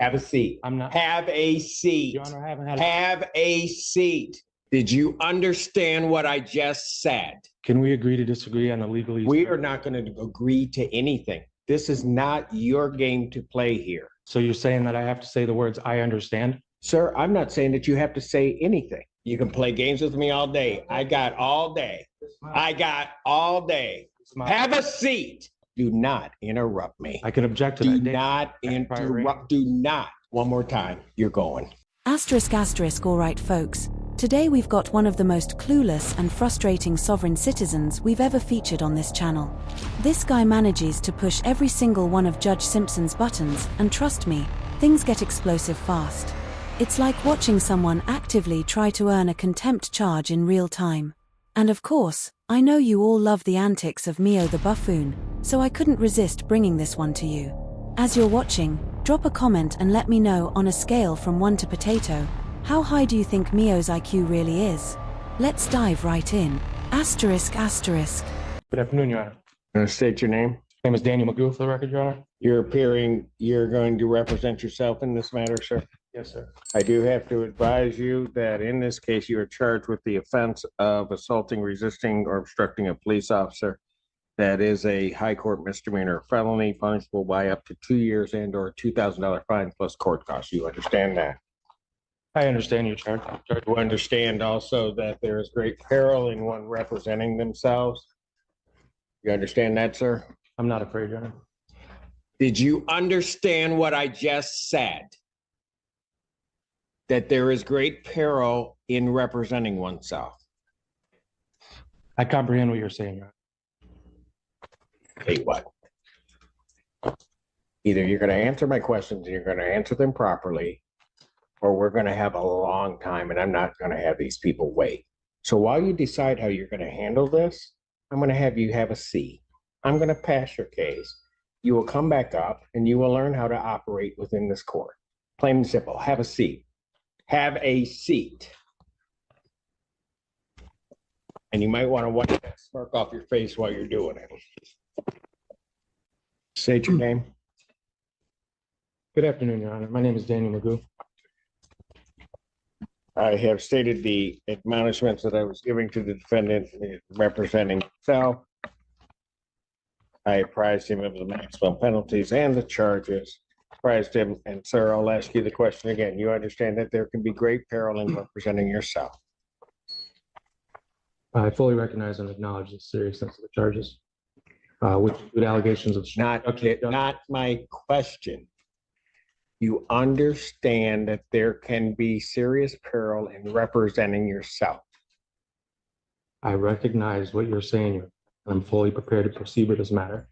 Have a seat. I'm not. Have a seat. Your Honor, I haven't had. Have a seat. Did you understand what I just said? Can we agree to disagree on a legally? We are not going to agree to anything. This is not your game to play here. So you're saying that I have to say the words "I understand"? Sir, I'm not saying that you have to say anything. You can play games with me all day. I got all day. I got all day. Have a seat. Do not interrupt me. I can object to Do that. not interrupt. Do not. One more time. You're going. Asterisk, asterisk, all right, folks. Today we've got one of the most clueless and frustrating sovereign citizens we've ever featured on this channel. This guy manages to push every single one of Judge Simpson's buttons, and trust me, things get explosive fast. It's like watching someone actively try to earn a contempt charge in real time. And of course, I know you all love the antics of Mio the buffoon, so I couldn't resist bringing this one to you. As you're watching, drop a comment and let me know, on a scale from 1 to potato, how high do you think Mio's IQ really is? Let's dive right in. Asterisk, asterisk. Good afternoon, Your Honor. Going to state your name? My name is Daniel McGoo, for the record, Your Honor. You're going to represent yourself in this matter, sir? Yes, sir. I do have to advise you that in this case, you are charged with the offense of assaulting, resisting, or obstructing a police officer. That is a high court misdemeanor felony, punishable by up to 2 years and or $2,000 fine plus court costs. You understand that? I understand your charge. You understand also that there is great peril in one representing themselves. You understand that, sir? I'm not afraid, Your Honor. Did you understand what I just said? That there is great peril in representing oneself. I comprehend what you're saying, Your Honor. Tell you what. Either you're going to answer my questions and you're going to answer them properly, or we're going to have a long time and I'm not going to have these people wait. So while you decide how you're going to handle this, I'm going to have you have a seat. I'm going to pass your case. You will come back up and you will learn how to operate within this court. Plain and simple. Have a seat. Have a seat. And you might want to wipe that smirk off your face while you're doing it. State your name. Good afternoon, Your Honor. My name is Daniel McGoo. I have stated the admonishments that I was giving to the defendant representing himself. I apprised him of the maximum penalties and the charges. Apprised him, and sir, I'll ask you the question again. You understand that there can be great peril in representing yourself? I fully recognize and acknowledge the seriousness of the charges, which include allegations of Not my question. You understand that there can be serious peril in representing yourself? I recognize what you're saying, and I'm fully prepared to proceed with this matter.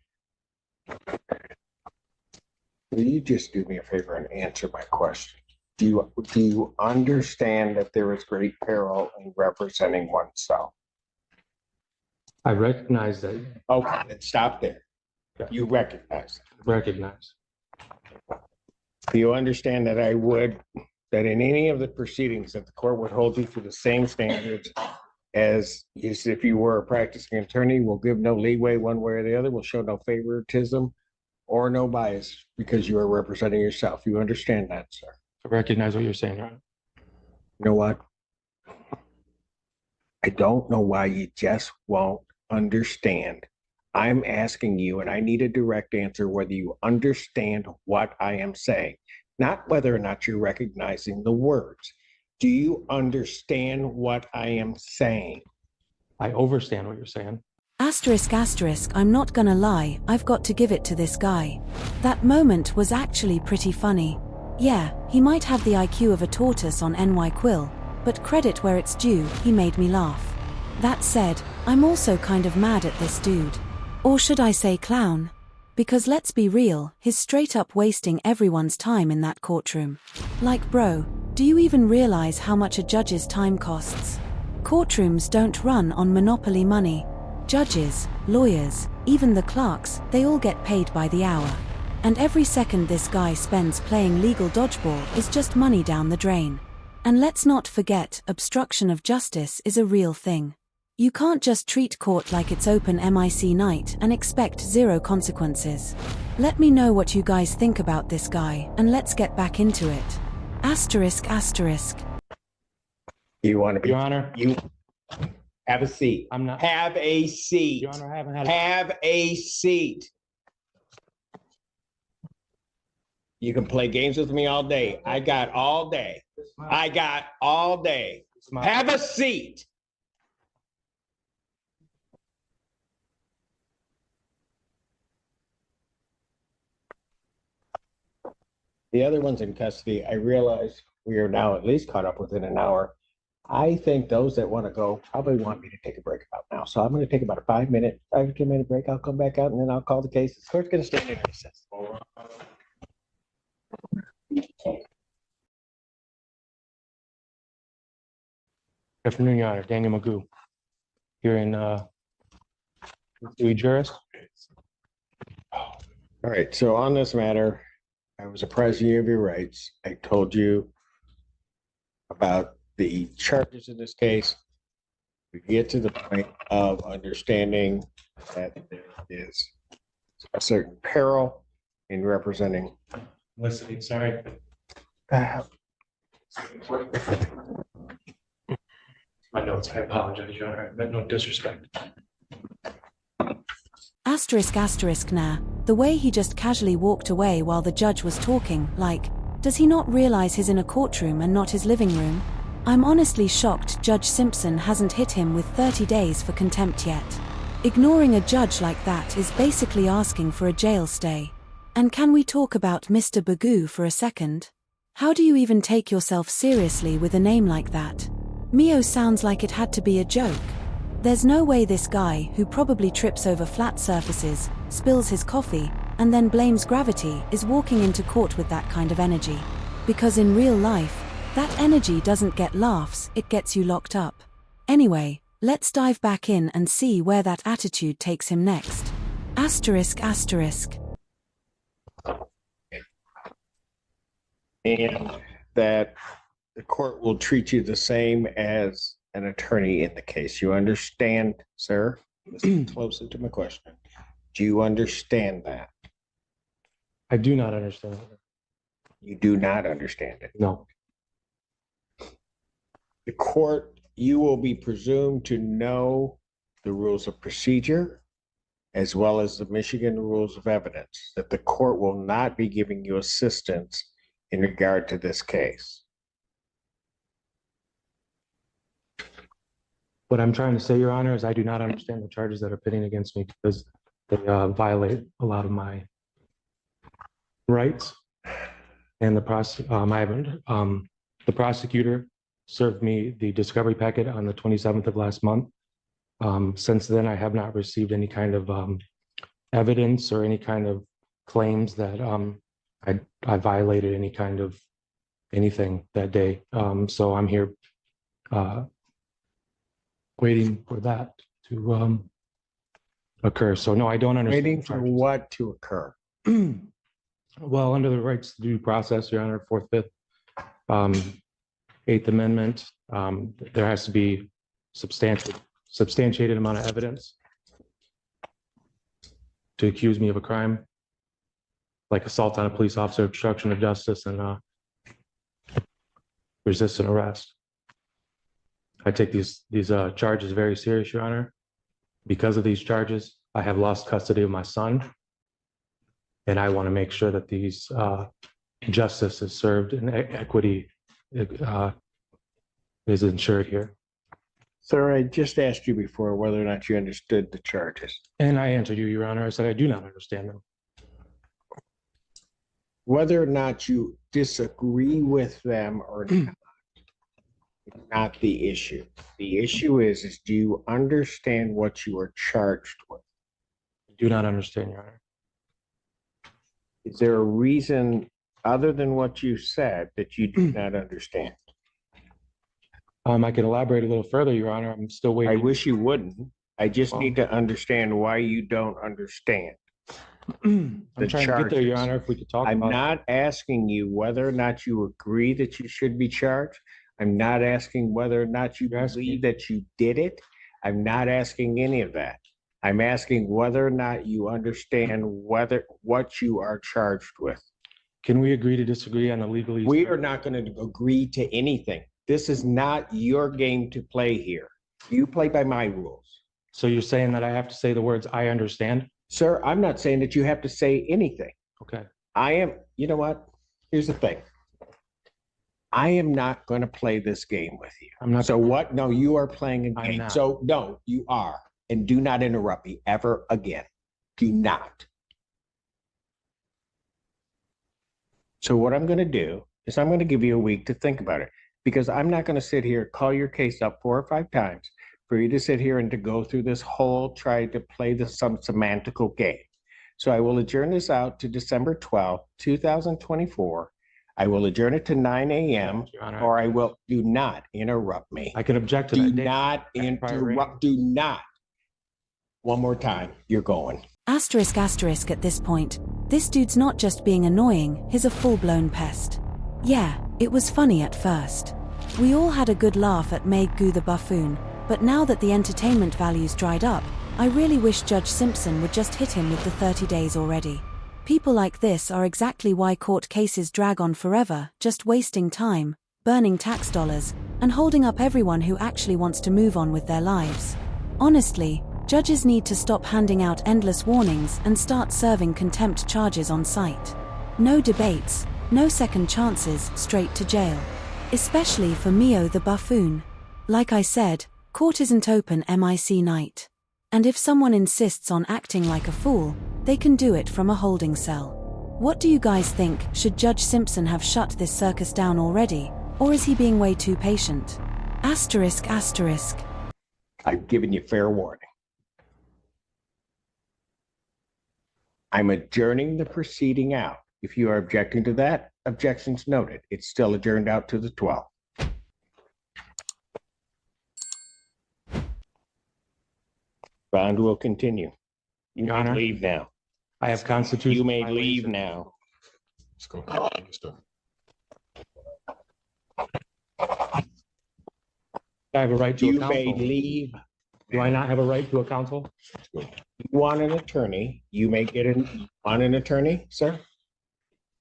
Will you just do me a favor and answer my question? Do you understand that there is great peril in representing oneself? I recognize that. Okay, then stop there. Okay. You recognize that. Recognize. Do you understand that that in any of the proceedings that the court would hold you to the same standards as if you were a practicing attorney, will give no leeway one way or the other, will show no favoritism or no bias because you are representing yourself? You understand that, sir? I recognize what you're saying, Your Honor. You know what? I don't know why you just won't understand. I'm asking you, and I need a direct answer, whether you understand what I am saying, not whether or not you're recognizing the words. Do you understand what I am saying? I overstand what you're saying. Asterisk, asterisk, I'm not gonna lie, I've got to give it to this guy. That moment was actually pretty funny. Yeah, he might have the IQ of a tortoise on NY Quill, but credit where it's due, he made me laugh. That said, I'm also kind of mad at this dude. Or should I say clown? Because let's be real, he's straight up wasting everyone's time in that courtroom. Like bro, do you even realize how much a judge's time costs? Courtrooms don't run on monopoly money. Judges, lawyers, even the clerks, they all get paid by the hour. And every second this guy spends playing legal dodgeball is just money down the drain. And let's not forget, obstruction of justice is a real thing. You can't just treat court like it's open mic night and expect zero consequences. Let me know what you guys think about this guy, and let's get back into it. Asterisk, asterisk. You want to be, Your Honor, you have a seat. I'm not. Have a seat. Your Honor, I haven't had. Have a seat. You can play games with me all day. I got all day. I got all day. Have a seat. The other one's in custody. I realize we are now at least caught up within an hour. I think those that want to go probably want me to take a break about now. So I'm going to take about a 5 or 10 minute break. I'll come back out and then I'll call the case. The court's going to stand in recess. Good afternoon, Your Honor. Daniel Magoo. Here in Louis Juris. All right. So on this matter, I was apprised you of your rights. I told you about the charges in this case. We get to the point of understanding that there is a certain peril in representing. Listening, sorry. My notes, I apologize, Your Honor. I meant no disrespect. Asterisk, asterisk, nah. The way he just casually walked away while the judge was talking, like, does he not realize he's in a courtroom and not his living room? I'm honestly shocked Judge Simpson hasn't hit him with 30 days for contempt yet. Ignoring a judge like that is basically asking for a jail stay. And can we talk about Mr. Bagoo for a second? How do you even take yourself seriously with a name like that? Mio sounds like it had to be a joke. There's no way this guy, who probably trips over flat surfaces, spills his coffee, and then blames gravity, is walking into court with that kind of energy. Because in real life, that energy doesn't get laughs, it gets you locked up. Anyway, let's dive back in and see where that attitude takes him next. Asterisk, asterisk. And that the court will treat you the same as an attorney in the case. You understand, sir? Listen closely to my question. Do you understand that? I do not understand. You do not understand it. No. The court, you will be presumed to know the rules of procedure as well as the Michigan rules of evidence, that the court will not be giving you assistance in regard to this case. What I'm trying to say, Your Honor, is I do not understand the charges that are pitting against me because they violate a lot of my rights. And the prosecutor served me the discovery packet on the 27th of last month. Since then, I have not received any kind of evidence or any kind of claims that I violated any kind of anything that day. So I'm here waiting for that to occur. So no, I don't understand. Waiting for what to occur? Well, under the rights to due process, Your Honor, 4th, 5th, 8th Amendment, there has to be substantiated amount of evidence to accuse me of a crime, like assault on a police officer, obstruction of justice, and resisting arrest. I take these charges very serious, Your Honor. Because of these charges, I have lost custody of my son, and I want to make sure that these justice is served and equity is ensured here. Sir, I just asked you before whether or not you understood the charges. And I answered you, Your Honor. I said I do not understand them. Whether or not you disagree with them or not, is not the issue. The issue is do you understand what you are charged with? I do not understand, Your Honor. Is there a reason other than what you said that you do not understand? I can elaborate a little further, Your Honor. I'm still waiting. I wish you wouldn't. I just need to understand why you don't understand. I'm trying to get there, Your Honor, if we could talk about it. I'm not asking you whether or not you agree that you should be charged. I'm not asking whether or not you believe that you did it. I'm not asking any of that. I'm asking whether or not you understand what you are charged with. Can we agree to disagree on the legalese? We are not going to agree to anything. This is not your game to play here. You play by my rules. So you're saying that I have to say the words, I understand? Sir, I'm not saying that you have to say anything. Okay. You know what? Here's the thing. I am not going to play this game with you. I'm not. So what? No, you are playing a I'm game. not. So no, you are. And do not interrupt me ever again. Do not. So what I'm going to do is I'm going to give you a week to think about it, because I'm not going to sit here, call your case up 4 or 5 times for you to sit here and to go through this whole, try to play some semantical game. So I will adjourn this out to December 12th, 2024. I will adjourn it to 9 a.m. or I will. Do not interrupt me. I can object to Do that. not interrupt. Do not. One more time. You're going. Asterisk asterisk at this point. This dude's not just being annoying, he's a full-blown pest. Yeah, it was funny at first. We all had a good laugh at Meg Goo the buffoon, but now that the entertainment value's dried up, I really wish Judge Simpson would just hit him with the 30 days already. People like this are exactly why court cases drag on forever, just wasting time, burning tax dollars, and holding up everyone who actually wants to move on with their lives. Honestly, judges need to stop handing out endless warnings and start serving contempt charges on sight. No debates, no second chances, straight to jail. Especially for Mio the buffoon. Like I said, court isn't open MIC night. And if someone insists on acting like a fool, they can do it from a holding cell. What do you guys think? Should Judge Simpson have shut this circus down already, or is he being way too patient? Asterisk asterisk. I've given you fair warning. I'm adjourning the proceeding out. If you are objecting to that, objections noted. It's still adjourned out to the 12th. Bond will continue. You Your may Honor. leave now. I have constitutional. You may violation. leave now. Let's go. Understood. I have a right to a You may counsel. leave. Do I not have a right to a counsel? You want an attorney, you may get on an attorney, sir?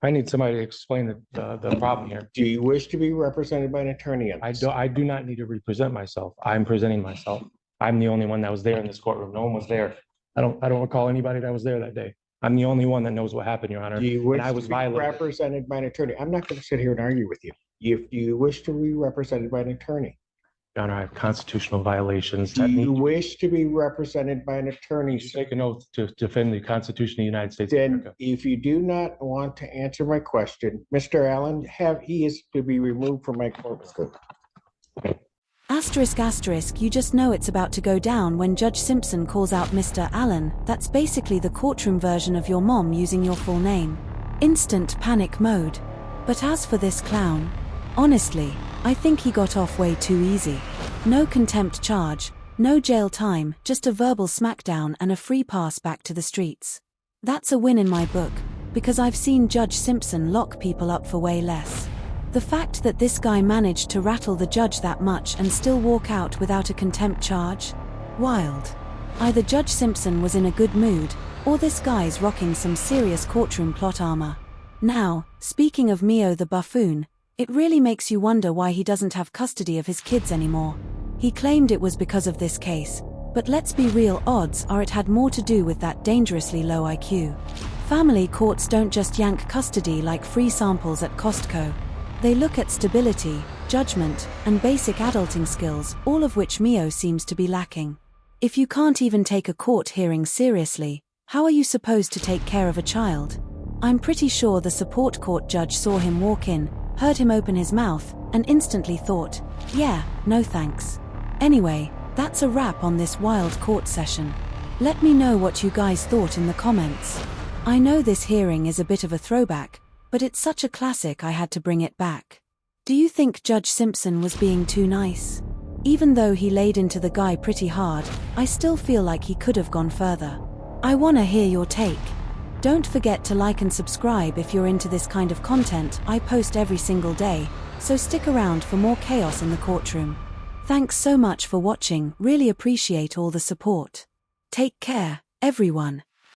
I need somebody to explain the problem here. Do you wish to be represented by an attorney on this? I do not need to represent myself. I'm presenting myself. I'm the only one that was there in this courtroom. No one was there. I don't recall anybody that was there that day. I'm the only one that knows what happened, Your Honor. Do you wish I was to be violated. represented by an attorney? I'm not going to sit here and argue with you. If you wish to be represented by an attorney, Your Honor, I have constitutional violations. do that need you to wish to be represented by an attorney, sir? take an oath to defend the Constitution of the United States of Then America. if you do not want to answer my question, Mr. Allen, he is to be removed from my courtroom. Asterisk asterisk, you just know it's about to go down when Judge Simpson calls out Mr. Allen. That's basically the courtroom version of your mom using your full name. Instant panic mode. But as for this clown, honestly, I think he got off way too easy. No contempt charge, no jail time, just a verbal smackdown and a free pass back to the streets. That's a win in my book, because I've seen Judge Simpson lock people up for way less. The fact that this guy managed to rattle the judge that much and still walk out without a contempt charge? Wild. Either Judge Simpson was in a good mood, or this guy's rocking some serious courtroom plot armor. Now, speaking of Mio the buffoon, it really makes you wonder why he doesn't have custody of his kids anymore. He claimed it was because of this case, but let's be real, odds are it had more to do with that dangerously low IQ. Family courts don't just yank custody like free samples at Costco. They look at stability, judgment, and basic adulting skills, all of which Mio seems to be lacking. If you can't even take a court hearing seriously, how are you supposed to take care of a child? I'm pretty sure the support court judge saw him walk in, heard him open his mouth, and instantly thought, yeah, no thanks. Anyway, that's a wrap on this wild court session. Let me know what you guys thought in the comments. I know this hearing is a bit of a throwback, but it's such a classic I had to bring it back. Do you think Judge Simpson was being too nice? Even though he laid into the guy pretty hard, I still feel like he could have gone further. I wanna hear your take. Don't forget to like and subscribe if you're into this kind of content. I post every single day, so stick around for more chaos in the courtroom. Thanks so much for watching, really appreciate all the support. Take care, everyone.